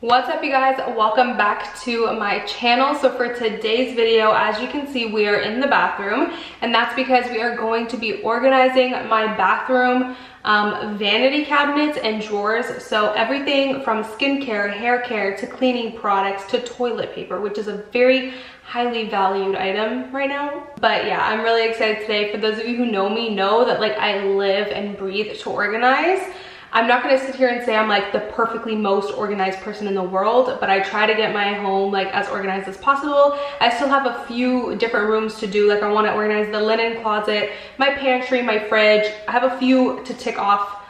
What's up, you guys? Welcome back to my channel. So for today's video, as you can see, we are in the bathroom, and that's because we are going to be organizing my bathroom vanity cabinets and drawers. So everything from skincare, hair care, to cleaning products, to toilet paper, which is a very highly valued item right now. But yeah, I'm really excited today. For those of you who know me know that like I live and breathe to organize. I'm not gonna sit here and say I'm like the perfectly most organized person in the world, but I try to get my home like as organized as possible. I still have a few different rooms to do. Like I wanna organize the linen closet, my pantry, my fridge. I have a few to tick off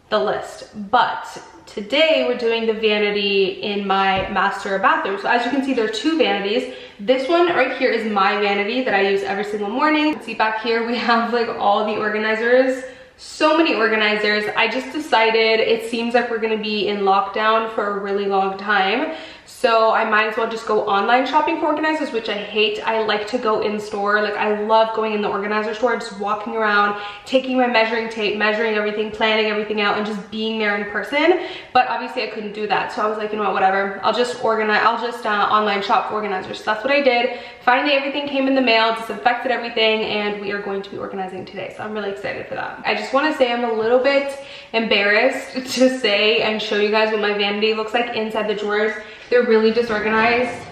the list. But today we're doing the vanity in my master bathroom. So as you can see, there are two vanities. This one right here is my vanity that I use every single morning. See back here, we have like all the organizers. So many organizers. I just decided it seems like we're gonna be in lockdown for a really long time. So I might as well just go online shopping for organizers, which I hate. I like to go in store. Like I love going in the organizer store, just walking around, taking my measuring tape, measuring everything, planning everything out, and just being there in person. But obviously I couldn't do that. So I was like, you know what, whatever. I'll just online shop for organizers. So that's what I did. Finally, everything came in the mail, disinfected everything, and we are going to be organizing today. So I'm really excited for that. I just want to say I'm a little bit embarrassed to say and show you guys what my vanity looks like inside the drawers. They're really disorganized.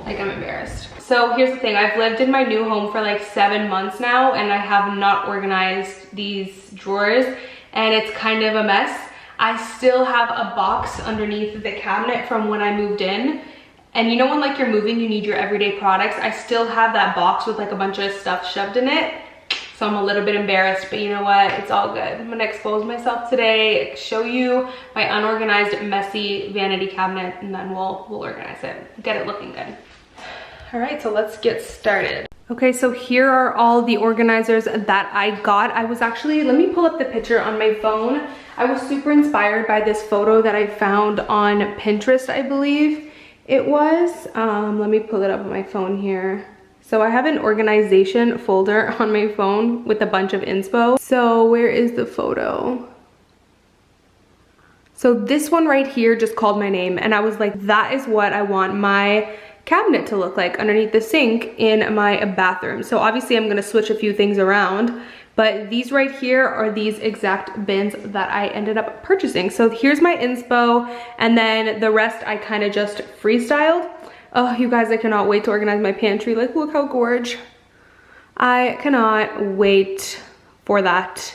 Like, I'm embarrassed. So here's the thing, I've lived in my new home for like 7 months now, and I have not organized these drawers, and it's kind of a mess. I still have a box underneath the cabinet from when I moved in. And you know when like you're moving, you need your everyday products. I still have that box with like a bunch of stuff shoved in it. So I'm a little bit embarrassed, but you know what? It's all good. I'm gonna expose myself today, show you my unorganized, messy vanity cabinet, and then we'll organize it, get it looking good. All right, so let's get started. Okay, so here are all the organizers that I got. I was actually, let me pull up the picture on my phone. I was super inspired by this photo that I found on Pinterest, I believe it was. Let me pull it up on my phone here. So I have an organization folder on my phone with a bunch of inspo. So where is the photo? So this one right here just called my name, and I was like, that is what I want my cabinet to look like underneath the sink in my bathroom. So obviously I'm gonna switch a few things around, but these right here are these exact bins that I ended up purchasing. So here's my inspo, and then the rest I kind of just freestyled. Oh, you guys, I cannot wait to organize my pantry. Like, look how gorge. I cannot wait for that.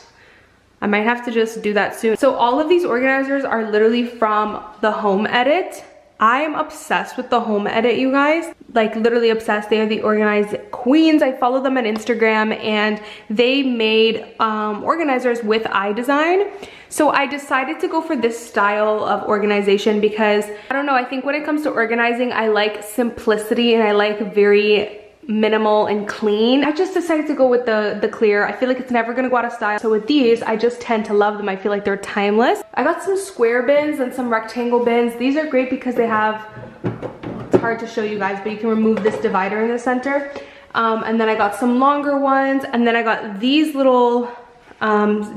I might have to just do that soon. So all of these organizers are literally from the Home Edit. I am obsessed with the Home Edit, you guys. Like, literally obsessed. They are the organized queens. I follow them on Instagram, and they made organizers with iDesign. So I decided to go for this style of organization because, I don't know, I think when it comes to organizing, I like simplicity and I like very minimal and clean. I just decided to go with the clear. I feel like it's never gonna go out of style. So with these, I just tend to love them. I feel like they're timeless. I got some square bins and some rectangle bins. These are great because they have, it's hard to show you guys, but you can remove this divider in the center. And then I got some longer ones, and then I got these little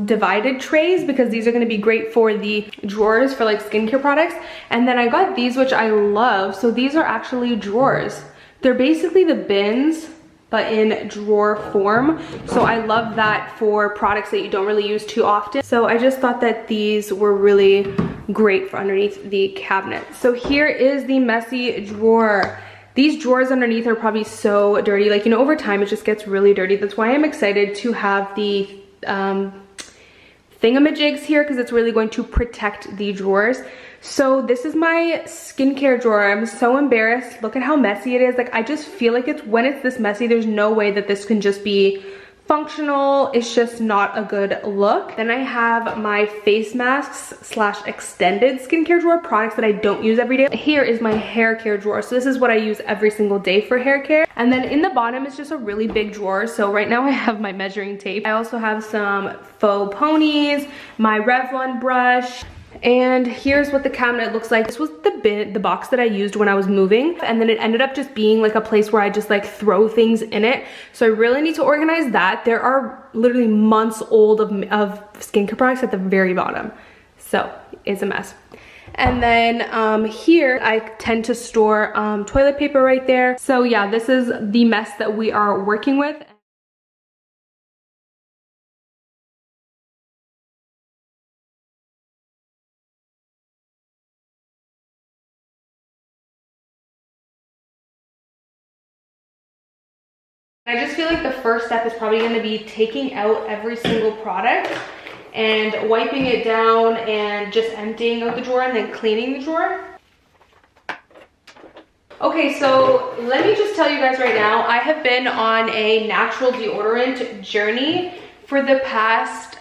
divided trays because these are going to be great for the drawers for like skincare products. And then I got these, which I love. So these are actually drawers. They're basically the bins, but in drawer form. So I love that for products that you don't really use too often. So I just thought that these were really great for underneath the cabinet. So here is the messy drawer. These drawers underneath are probably so dirty. Like, you know, over time it just gets really dirty. That's why I'm excited to have the thingamajigs here, because it's really going to protect the drawers. So this is my skincare drawer. I'm so embarrassed. Look at how messy it is. Like, I just feel like when it's this messy, there's no way that this can just be functional. It's just not a good look. Then I have my face masks / extended skincare drawer, products that I don't use every day. Here is my hair care drawer. So this is what I use every single day for hair care. And then in the bottom is just a really big drawer. So right now I have my measuring tape. I also have some faux ponies, my Revlon brush, And here's what the cabinet looks like. This was the box that I used when I was moving, and then it ended up just being like a place where I just like throw things in it. So I really need to organize that. There are literally months old of skincare products at the very bottom. So it's a mess. And then here I tend to store toilet paper right there. So yeah, this is the mess that we are working with. I just feel like the first step is probably going to be taking out every single product and wiping it down and just emptying out the drawer and then cleaning the drawer. Okay, so let me just tell you guys right now, I have been on a natural deodorant journey for the past,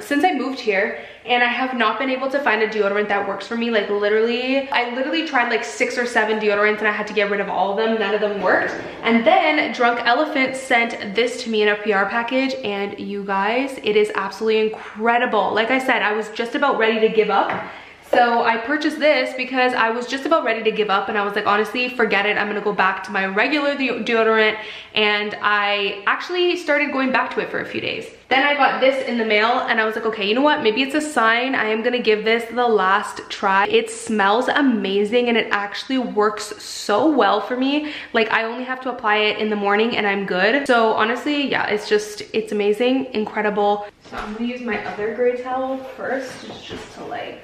since I moved here, and I have not been able to find a deodorant that works for me. Like I literally tried like 6 or 7 deodorants and I had to get rid of all of them. None of them worked. And then Drunk Elephant sent this to me in a PR package, and you guys, it is absolutely incredible. Like I said, I was just about ready to give up. So I purchased this because I was just about ready to give up and I was like, honestly, forget it. I'm gonna go back to my regular deodorant, and I actually started going back to it for a few days. Then I got this in the mail and I was like, okay, you know what? Maybe it's a sign. I am gonna give this the last try. It smells amazing and it actually works so well for me. Like I only have to apply it in the morning and I'm good. So honestly, yeah, it's amazing, incredible. So I'm gonna use my other gray towel first just to like,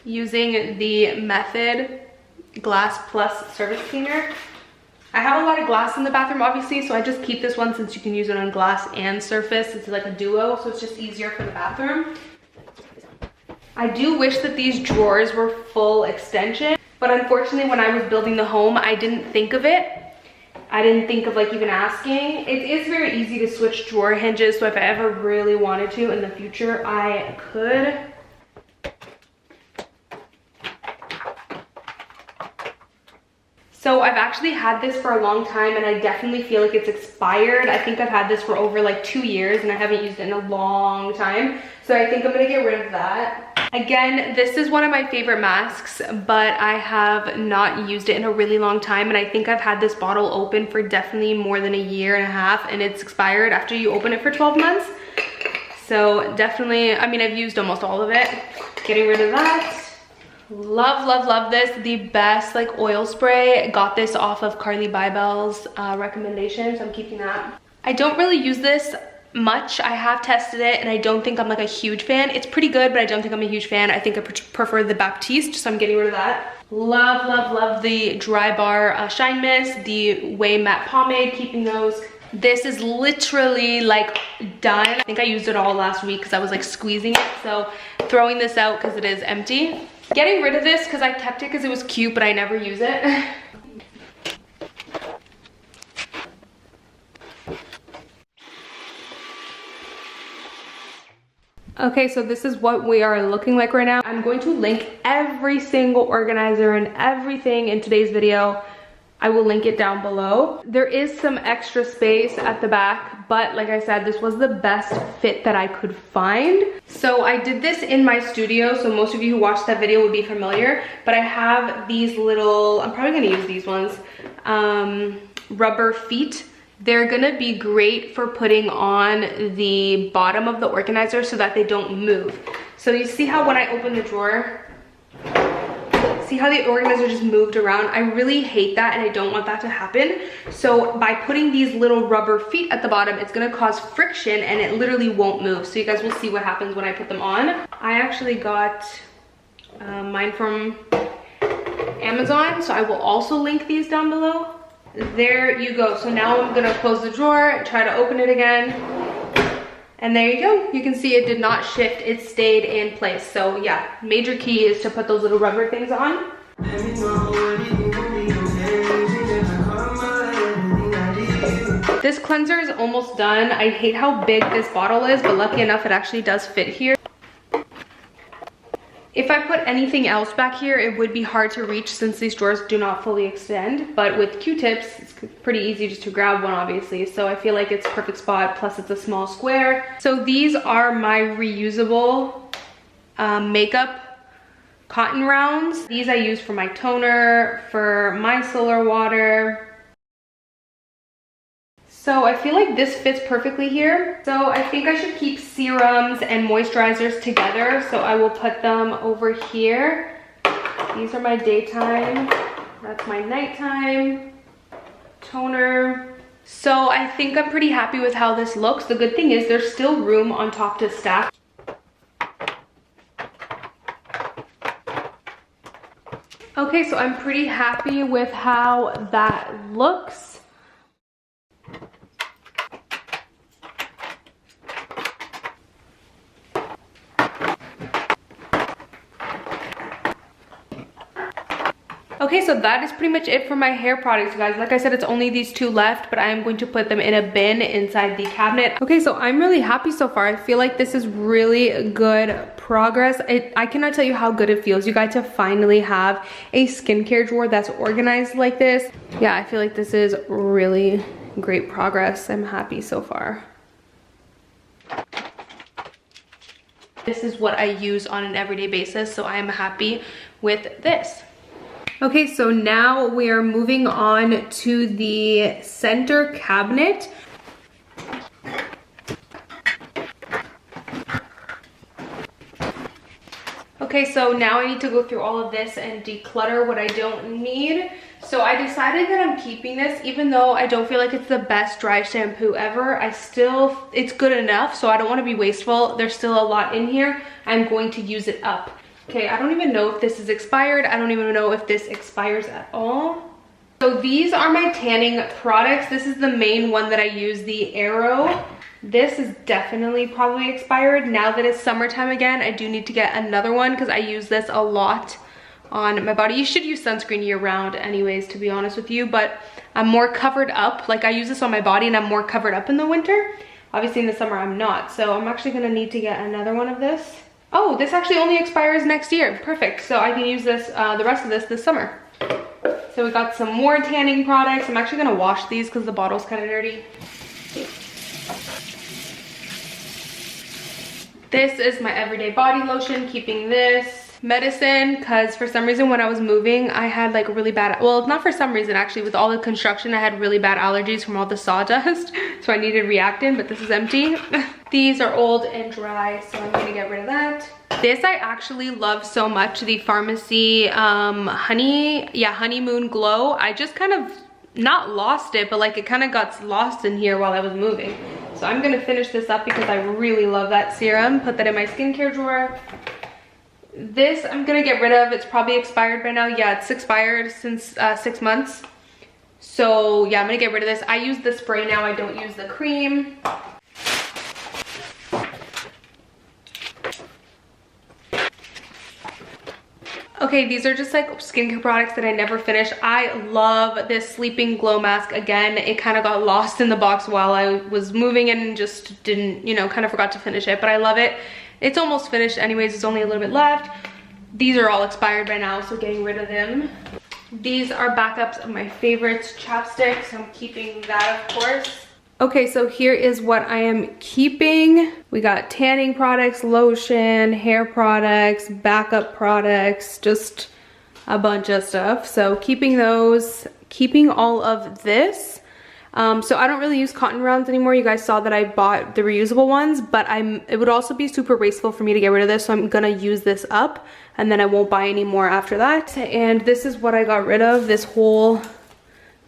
using the Method Glass Plus Surface Cleaner. I have a lot of glass in the bathroom, obviously, so I just keep this one since you can use it on glass and surface. It's like a duo, so it's just easier for the bathroom. I do wish that these drawers were full extension, but unfortunately when I was building the home, I didn't think of it. I didn't think of like even asking. It is very easy to switch drawer hinges, so if I ever really wanted to in the future, I could. So I've actually had this for a long time and I definitely feel like it's expired. I think I've had this for over like 2 years and I haven't used it in a long time. So I think I'm gonna get rid of that. Again, this is one of my favorite masks, but I have not used it in a really long time. And I think I've had this bottle open for definitely more than 1.5 years and it's expired after you open it for 12 months. So definitely, I mean, I've used almost all of it. Getting rid of that. Love, love, love this. The best like oil spray. Got this off of Carly Bybel's recommendations. I'm keeping that. I don't really use this much. I have tested it and I don't think I'm like a huge fan. It's pretty good, but I don't think I'm a huge fan. I think I prefer the Baptiste, so I'm getting rid of that. Love, love, love the Dry Bar Shine Mist, the Way Matte Pomade, keeping those. This is literally like done. I think I used it all last week because I was like squeezing it. So throwing this out because it is empty. Getting rid of this because I kept it because it was cute, but I never use it. Okay, so this is what we are looking like right now. I'm going to link every single organizer and everything in today's video. I will link it down below. There is some extra space at the back, but like I said, this was the best fit that I could find. So I did this in my studio, so most of you who watched that video would be familiar, but I have these little, I'm probably gonna use these ones, rubber feet. They're gonna be great for putting on the bottom of the organizer so that they don't move. So you see how when I open the drawer, see how the organizer just moved around? I really hate that and I don't want that to happen. So by putting these little rubber feet at the bottom, it's gonna cause friction and it literally won't move. So you guys will see what happens when I put them on. I actually got mine from Amazon, so I will also link these down below. There you go. So now I'm gonna close the drawer, try to open it again. And there you go. You can see it did not shift, it stayed in place. So yeah, major key is to put those little rubber things on. This cleanser is almost done. I hate how big this bottle is, but lucky enough it actually does fit here. If I put anything else back here, it would be hard to reach since these drawers do not fully extend. But with Q-tips, it's pretty easy just to grab one, obviously. So I feel like it's a perfect spot, plus it's a small square. So these are my reusable makeup cotton rounds. These I use for my toner, for my solar water. So I feel like this fits perfectly here. So I think I should keep serums and moisturizers together. So I will put them over here. These are my daytime. That's my nighttime toner. So I think I'm pretty happy with how this looks. The good thing is there's still room on top to stack. Okay, so I'm pretty happy with how that looks. Okay, so that is pretty much it for my hair products, guys. Like I said, it's only these two left, but I am going to put them in a bin inside the cabinet. Okay, so I'm really happy so far. I feel like this is really good progress. I cannot tell you how good it feels, you guys, to finally have a skincare drawer that's organized like this. Yeah, I feel like this is really great progress. I'm happy so far. This is what I use on an everyday basis, so I am happy with this. Okay, so now we are moving on to the center cabinet. Okay, so now I need to go through all of this and declutter what I don't need. So I decided that I'm keeping this, even though I don't feel like it's the best dry shampoo ever. It's good enough, so I don't want to be wasteful. There's still a lot in here. I'm going to use it up. Okay, I don't even know if this is expired. I don't even know if this expires at all. So these are my tanning products. This is the main one that I use, the Arrow. This is definitely probably expired. Now that it's summertime again, I do need to get another one because I use this a lot on my body. You should use sunscreen year round anyways, to be honest with you, but I'm more covered up. Like, I use this on my body and I'm more covered up in the winter. Obviously in the summer I'm not, so I'm actually gonna need to get another one of this. Oh, this actually only expires next year. Perfect. So I can use this, the rest of this summer. So we got some more tanning products. I'm actually gonna wash these because the bottle's kind of dirty. This is my everyday body lotion, keeping this. Medicine, because for some reason when I was moving, I had like really bad, well, not for some reason actually, with all the construction, I had really bad allergies from all the sawdust. So I needed Reactin, but this is empty. These are old and dry, so I'm gonna get rid of that. This I actually love so much, the Pharmacy Honeymoon Glow. I just kind of not lost it, but like it kind of got lost in here while I was moving. So I'm gonna finish this up because I really love that serum. Put that in my skincare drawer. This I'm gonna get rid of. It's probably expired by now. Yeah, it's expired since 6 months. So yeah, I'm gonna get rid of this. I use the spray now, I don't use the cream. Okay, these are just like skincare products that I never finish. I love this Sleeping Glow Mask. Again, it kind of got lost in the box while I was moving and just didn't, you know, kind of forgot to finish it, but I love it. It's almost finished anyways, it's only a little bit left. These are all expired by now, so getting rid of them. These are backups of my favorites, chapsticks. I'm keeping that, of course. Okay, so here is what I am keeping. We got tanning products, lotion, hair products, backup products, just a bunch of stuff. So keeping those, keeping all of this. So I don't really use cotton rounds anymore. You guys saw that I bought the reusable ones, but it would also be super wasteful for me to get rid of this, so I'm gonna use this up and then I won't buy any more after that. And this is what I got rid of, this whole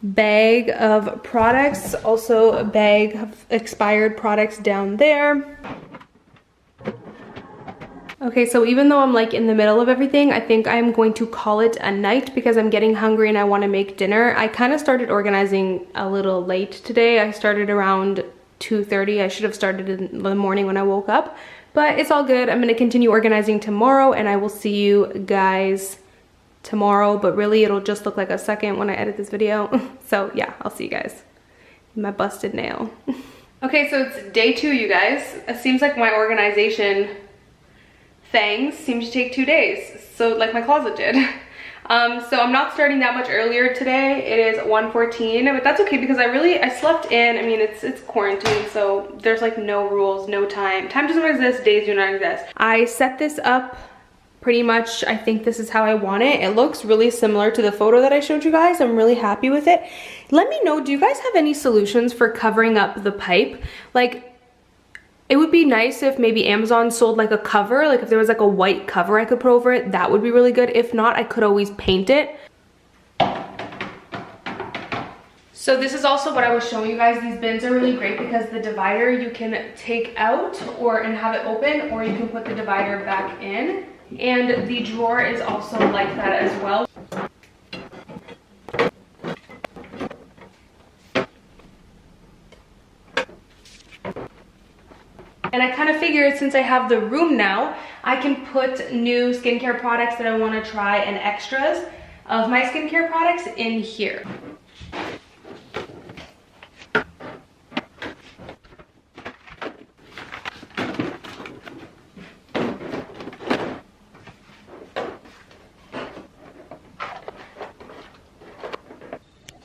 bag of products. Also a bag of expired products down there. Okay, so even though I'm like in the middle of everything, I think I'm going to call it a night because I'm getting hungry and I want to make dinner. I kind of started organizing a little late today. I started around 2:30. I should have started in the morning when I woke up, but it's all good. I'm going to continue organizing tomorrow and I will see you guys tomorrow, but really it'll just look like a second when I edit this video. So yeah, I'll see you guys. My busted nail. Okay, so it's day 2, you guys. It seems like my organization things seem to take 2 days, so like my closet did. So I'm not starting that much earlier today. It is 1:14, but that's okay because I slept in. I mean, it's quarantine, so there's like no rules, no time. Time doesn't exist, days do not exist. I set this up pretty much, I think this is how I want it. It looks really similar to the photo that I showed you guys. I'm really happy with it. Let me know, do you guys have any solutions for covering up the pipe? Like, it would be nice if maybe Amazon sold like a cover, like if there was like a white cover I could put over it, that would be really good. If not, I could always paint it. So this is also what I was showing you guys. These bins are really great because the divider you can take out and have it open, or you can put the divider back in. And the drawer is also like that as well. And I kind of figured since I have the room now, I can put new skincare products that I want to try and extras of my skincare products in here.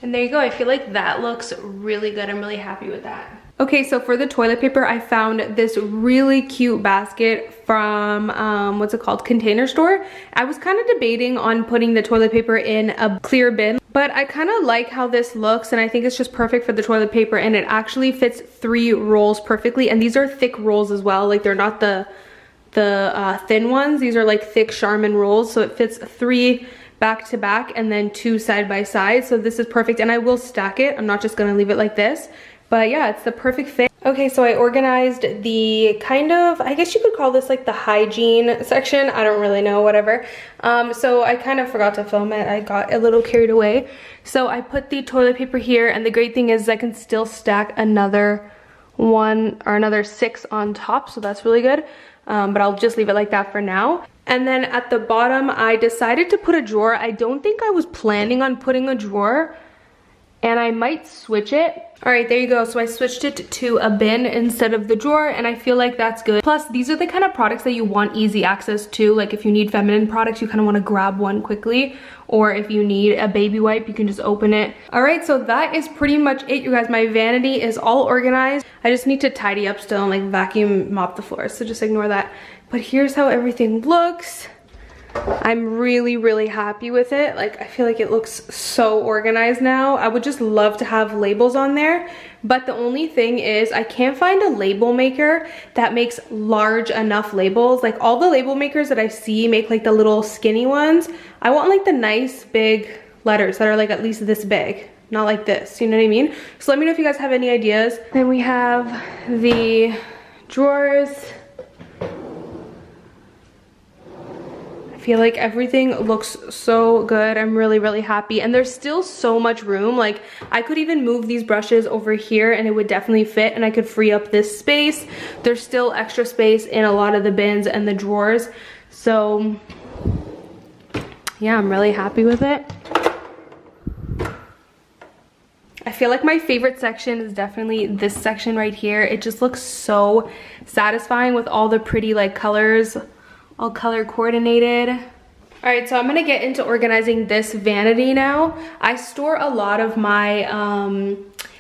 And there you go. I feel like that looks really good. I'm really happy with that. Okay, so for the toilet paper, I found this really cute basket from, what's it called? Container Store. I was kind of debating on putting the toilet paper in a clear bin, but I kind of like how this looks, and I think it's just perfect for the toilet paper, and it actually fits 3 rolls perfectly. And these are thick rolls as well. Like, they're not the thin ones. These are like thick Charmin rolls, so it fits 3 back to back and then 2 side by side. So this is perfect, and I will stack it. I'm not just gonna leave it like this, but yeah, it's the perfect fit. Okay, so I organized the kind of, I guess you could call this like the hygiene section. I don't really know, whatever. So I kind of forgot to film it. I got a little carried away. So I put the toilet paper here, and the great thing is I can still stack another 1 or another 6 on top, so that's really good. But I'll just leave it like that for now. And then at the bottom, I decided to put a drawer. I don't think I was planning on putting a drawer, and I might switch it. All right, there you go. So I switched it to a bin instead of the drawer, and I feel like that's good. Plus, these are the kind of products that you want easy access to. Like if you need feminine products, you kind of want to grab one quickly. Or if you need a baby wipe, you can just open it. All right, so that is pretty much it, you guys. My vanity is all organized. I just need to tidy up still and like vacuum mop the floors, so just ignore that. But here's how everything looks. I'm really, really happy with it. Like, I feel like it looks so organized now. I would just love to have labels on there, but the only thing is I can't find a label maker that makes large enough labels. Like, all the label makers that I see make like the little skinny ones. I want like the nice big letters that are like at least this big, not like this, you know what I mean? So let me know if you guys have any ideas. Then we have the drawers. I feel like everything looks so good. I'm really, really happy. And there's still so much room. Like, I could even move these brushes over here and it would definitely fit, and I could free up this space. There's still extra space in a lot of the bins and the drawers. So yeah, I'm really happy with it. I feel like my favorite section is definitely this section right here. It just looks so satisfying with all the pretty like colors, all color coordinated. All right, so I'm gonna get into organizing this vanity now. I store a lot of my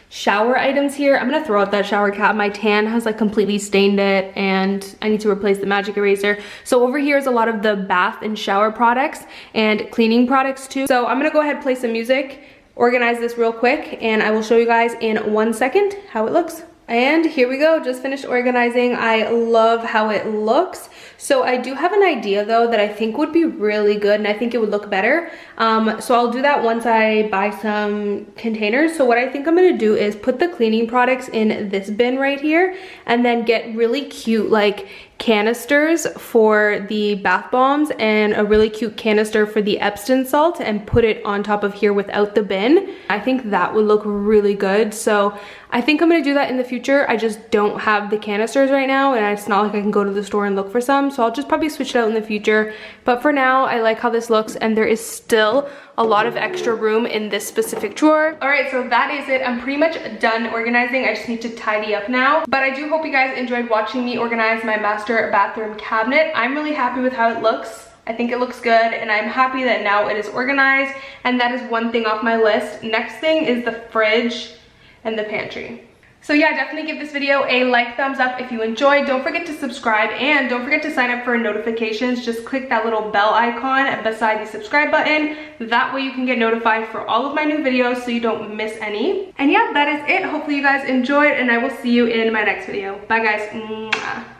shower items here. I'm gonna throw out that shower cap. My tan has like completely stained it, and I need to replace the magic eraser. So over here is a lot of the bath and shower products and cleaning products too. So I'm gonna go ahead and play some music, organize this real quick, and I will show you guys in 1 second how it looks. And here we go, just finished organizing. I love how it looks. So I do have an idea though that I think would be really good, and I think it would look better. So I'll do that once I buy some containers. So what I think I'm gonna do is put the cleaning products in this bin right here, and then get really cute like canisters for the bath bombs and a really cute canister for the Epsom salt, and put it on top of here without the bin. I think that would look really good. So I think I'm gonna do that in the future. I just don't have the canisters right now, and it's not like I can go to the store and look for some. So I'll just probably switch it out in the future. But for now, I like how this looks, and there is still a lot of extra room in this specific drawer. All right, so that is it. I'm pretty much done organizing. I just need to tidy up now. But I do hope you guys enjoyed watching me organize my master bathroom cabinet. I'm really happy with how it looks. I think it looks good, and I'm happy that now it is organized, and that is one thing off my list. Next thing is the fridge and the pantry. So yeah, definitely give this video a like, thumbs up if you enjoyed. Don't forget to subscribe and don't forget to sign up for notifications. Just click that little bell icon beside the subscribe button. That way you can get notified for all of my new videos so you don't miss any. And yeah, that is it. Hopefully you guys enjoyed and I will see you in my next video. Bye guys. Mwah.